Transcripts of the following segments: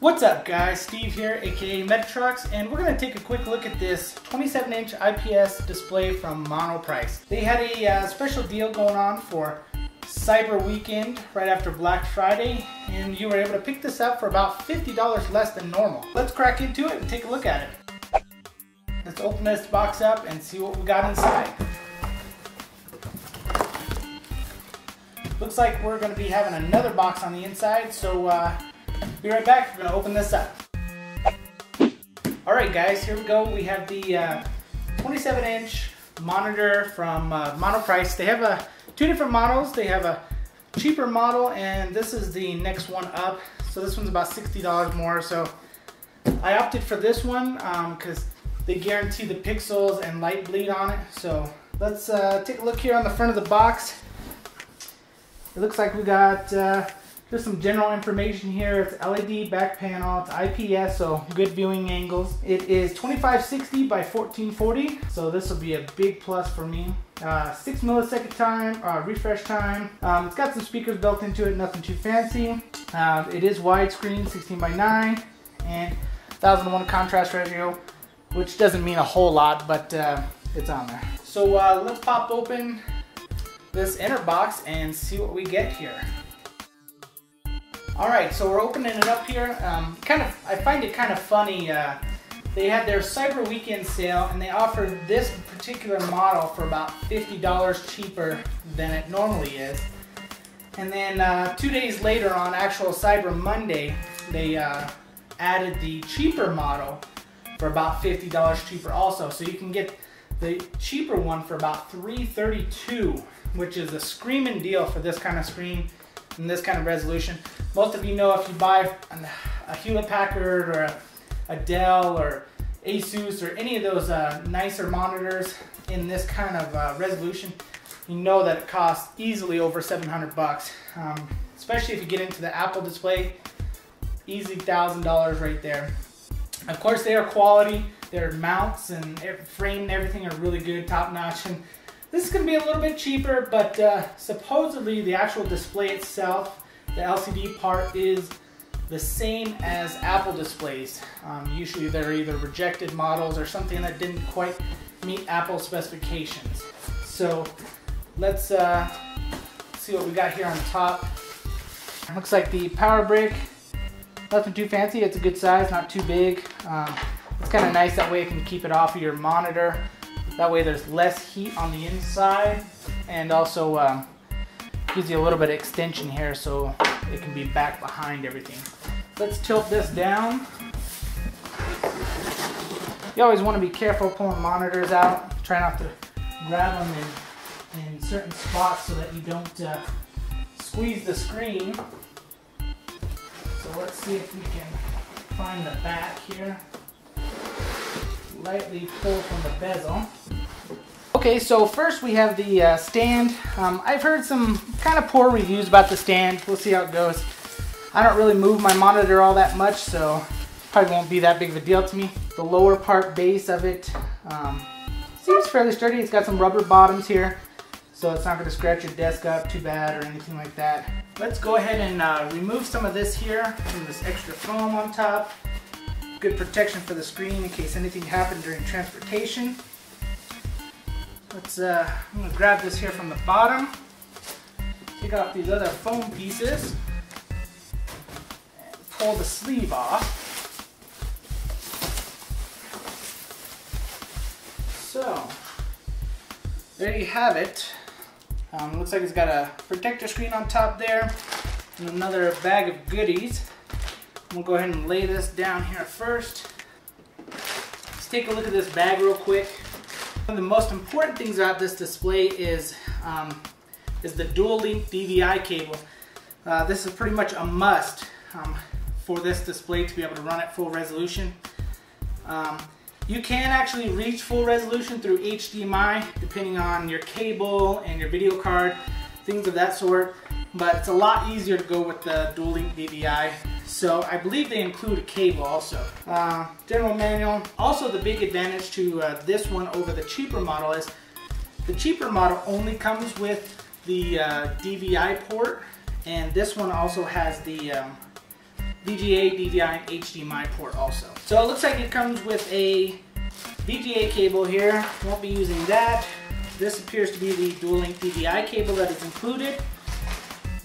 What's up guys, Steve here, aka Metatrox, and we're going to take a quick look at this 27-inch IPS display from Monoprice. They had a special deal going on for Cyber Weekend right after Black Friday, and you were able to pick this up for about $50 less than normal. Let's crack into it and take a look at it. Let's open this box up and see what we got inside. Looks like we're going to be having another box on the inside, so be right back. We're going to open this up. Alright guys, here we go. We have the 27-inch monitor from Monoprice. They have two different models. They have a cheaper model, and this is the next one up. So this one's about $60 more. So I opted for this one because they guarantee the pixels and light bleed on it. So let's take a look here on the front of the box. It looks like we got just some general information here. It's LED back panel, it's IPS, so good viewing angles. It is 2560 by 1440, so this will be a big plus for me. 6 millisecond time, refresh time. It's got some speakers built into it, nothing too fancy. It is widescreen, 16 by 9, and 1001 contrast ratio, which doesn't mean a whole lot, but it's on there. So let's pop open this inner box and see what we get here. Alright, so we're opening it up here. I find it kind of funny. They had their Cyber Weekend sale and they offered this particular model for about $50 cheaper than it normally is. And then 2 days later on actual Cyber Monday, they added the cheaper model for about $50 cheaper also. So you can get the cheaper one for about $332, which is a screaming deal for this kind of screen and this kind of resolution. Most of you know if you buy a Hewlett-Packard or a Dell or Asus or any of those nicer monitors in this kind of resolution, you know that it costs easily over 700 bucks. Especially if you get into the Apple display, easy $1,000 right there. Of course, they are quality. Their mounts and frame and everything are really good, top notch. And this is going to be a little bit cheaper, but supposedly the actual display itself, the LCD part, is the same as Apple displays. Usually they're either rejected models or something that didn't quite meet Apple specifications. So let's see what we got here on top. Looks like the power brick, nothing too fancy. It's a good size, not too big. It's kind of nice, that way it can keep it off of your monitor. That way there's less heat on the inside, and also gives you a little bit of extension here so it can be back behind everything. Let's tilt this down. You always want to be careful pulling monitors out. Try not to grab them in certain spots so that you don't squeeze the screen. So let's see if we can find the back here. Lightly pull from the bezel. Okay, so first we have the stand. I've heard some kind of poor reviews about the stand. We'll see how it goes. I don't really move my monitor all that much, so probably won't be that big of a deal to me. The lower part base of it seems fairly sturdy. It's got some rubber bottoms here, so it's not going to scratch your desk up too bad or anything like that. Let's go ahead and remove some of this here, some of this extra foam on top. Good protection for the screen in case anything happened during transportation. Let's I'm going to grab this here from the bottom, take off these other foam pieces, and pull the sleeve off. So there you have it. Looks like it's got a protector screen on top there and another bag of goodies. We'll go ahead and lay this down here first. Let's take a look at this bag real quick. One of the most important things about this display is the dual link DVI cable. This is pretty much a must for this display to be able to run at full resolution. You can actually reach full resolution through HDMI depending on your cable and your video card, things of that sort, but it's a lot easier to go with the dual link DVI. So I believe they include a cable also. General manual. Also, the big advantage to this one over the cheaper model is the cheaper model only comes with the DVI port, and this one also has the VGA, DVI, and HDMI port also. So it looks like it comes with a VGA cable here. Won't be using that. This appears to be the dual link DVI cable that is included.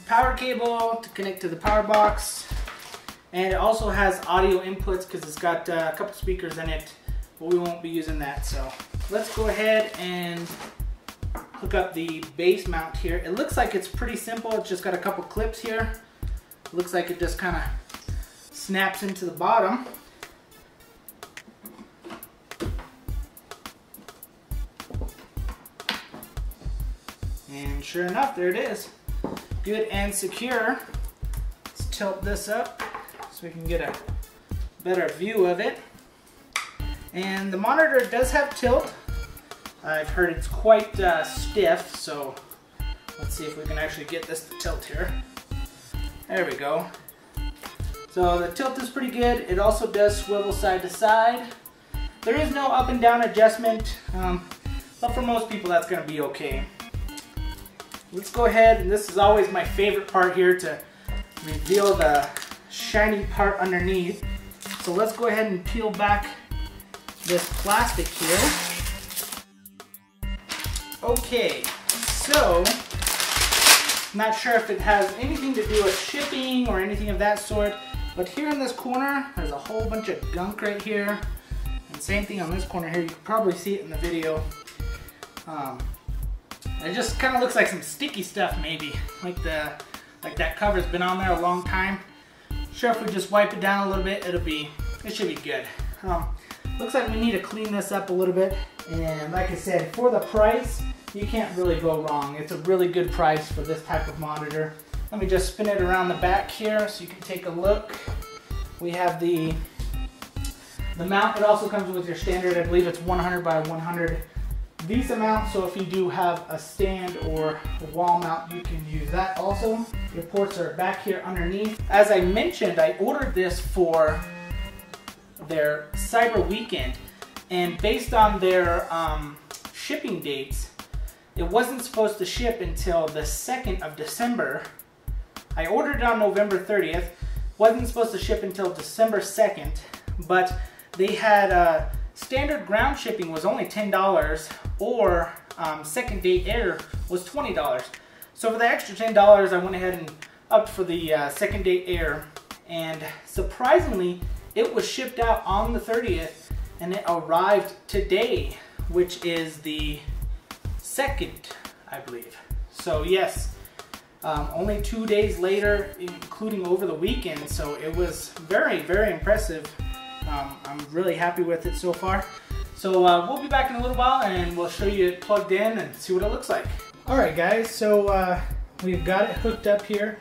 Power cable to connect to the power box. And it also has audio inputs because it's got a couple speakers in it, but we won't be using that. So let's go ahead and hook up the base mount here. It looks like it's pretty simple. It's just got a couple clips here. It looks like it just kind of snaps into the bottom. And sure enough, there it is. Good and secure. Let's tilt this up so we can get a better view of it. And the monitor does have tilt. I've heard it's quite stiff, so let's see if we can actually get this to tilt here. There we go. So the tilt is pretty good. It also does swivel side to side. There is no up and down adjustment, but for most people that's going to be okay. Let's go ahead, and this is always my favorite part here, to reveal the shiny part underneath. So let's go ahead and peel back this plastic here. Okay, so not sure if it has anything to do with shipping or anything of that sort, but here in this corner there's a whole bunch of gunk right here, and same thing on this corner here. You can probably see it in the video. It just kind of looks like some sticky stuff, maybe like that cover's been on there a long time. Sure, if we just wipe it down a little bit, it should be good. Looks like we need to clean this up a little bit, and like I said, for the price, you can't really go wrong. It's a really good price for this type of monitor. Let me just spin it around the back here so you can take a look. We have the mount. It also comes with your standard, I believe it's 100 by 100 VESA mount, so if you do have a stand or a wall mount, you can use that also. Your ports are back here underneath. As I mentioned, I ordered this for their Cyber Weekend, and based on their shipping dates, it wasn't supposed to ship until the 2nd of December. I ordered it on November 30th, wasn't supposed to ship until December 2nd, but they had standard ground shipping was only $10, or second day air was $20. So for the extra $10, I went ahead and upped for the second day air, and surprisingly, it was shipped out on the 30th, and it arrived today, which is the 2nd, I believe. So yes, only 2 days later, including over the weekend, so it was very, very impressive. I'm really happy with it so far. So we'll be back in a little while and we'll show you it plugged in and see what it looks like. Alright guys, so we've got it hooked up here.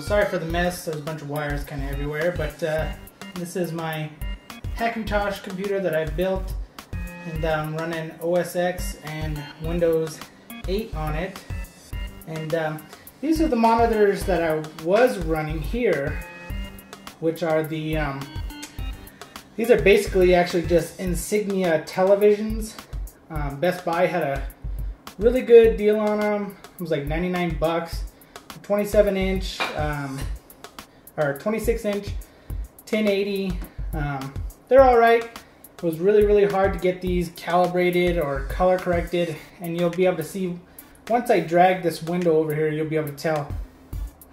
Sorry for the mess, there's a bunch of wires kind of everywhere, but this is my Hackintosh computer that I built, and I'm running OS X and Windows 8 on it. And these are the monitors that I was running here, which are the these are basically actually just Insignia televisions. Best Buy had a really good deal on them. It was like 99 bucks. 27 inch or 26 inch 1080. They're alright. It was really, really hard to get these calibrated or color corrected, and you'll be able to see once I drag this window over here, you'll be able to tell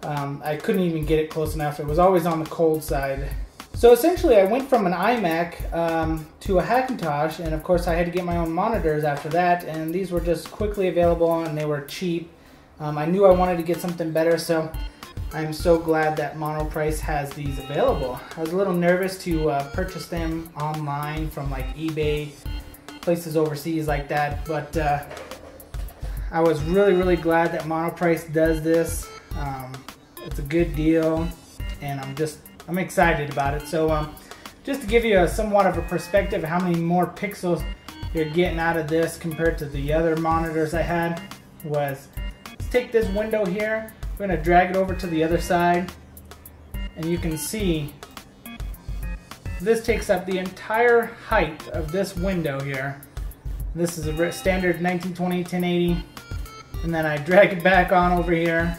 I couldn't even get it close enough. It was always on the cold side. So essentially I went from an iMac to a Hackintosh, and of course I had to get my own monitors after that, and these were just quickly available and they were cheap. I knew I wanted to get something better, so I'm so glad that Monoprice has these available. I was a little nervous to purchase them online from like eBay, places overseas like that, but I was really, really glad that Monoprice does this. It's a good deal, and I'm excited about it. So just to give you somewhat of a perspective of how many more pixels you're getting out of this compared to the other monitors I had, was let's take this window here, we're going to drag it over to the other side, and you can see this takes up the entire height of this window here. This is a standard 1920 1080, and then I drag it back on over here,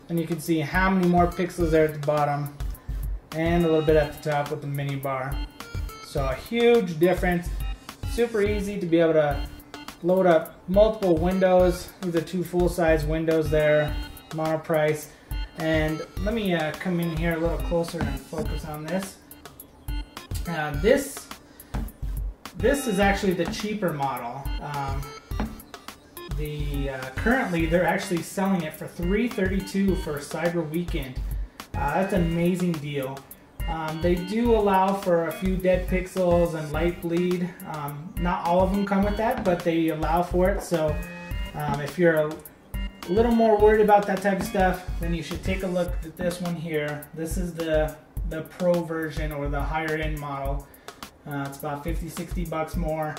and you can see how many more pixels there at the bottom. and a little bit at the top with the mini bar. So a huge difference. Super easy to be able to load up multiple windows. These are 2 full-size windows there, Monoprice. And let me come in here a little closer and focus on this. This is actually the cheaper model. Currently they're actually selling it for $332 for Cyber Weekend. That's an amazing deal. They do allow for a few dead pixels and light bleed. Not all of them come with that, but they allow for it. So if you're a little more worried about that type of stuff, then you should take a look at this one here. This is the Pro version, or the higher end model. It's about 50-60 bucks more.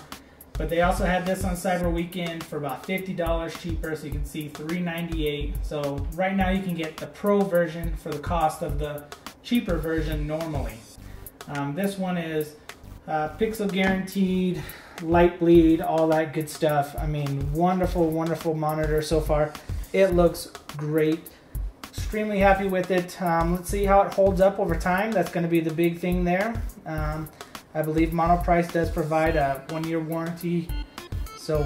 But they also had this on Cyber Weekend for about $50 cheaper, so you can see $398. So right now you can get the Pro version for the cost of the cheaper version normally. This one is pixel guaranteed, light bleed, all that good stuff. I mean, wonderful, wonderful monitor so far. It looks great. Extremely happy with it. Let's see how it holds up over time. That's going to be the big thing there. I believe Monoprice does provide a 1-year warranty. So,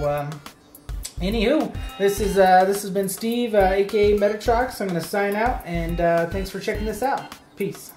anywho, this has been Steve, aka Metatrox. I'm going to sign out, and thanks for checking this out. Peace.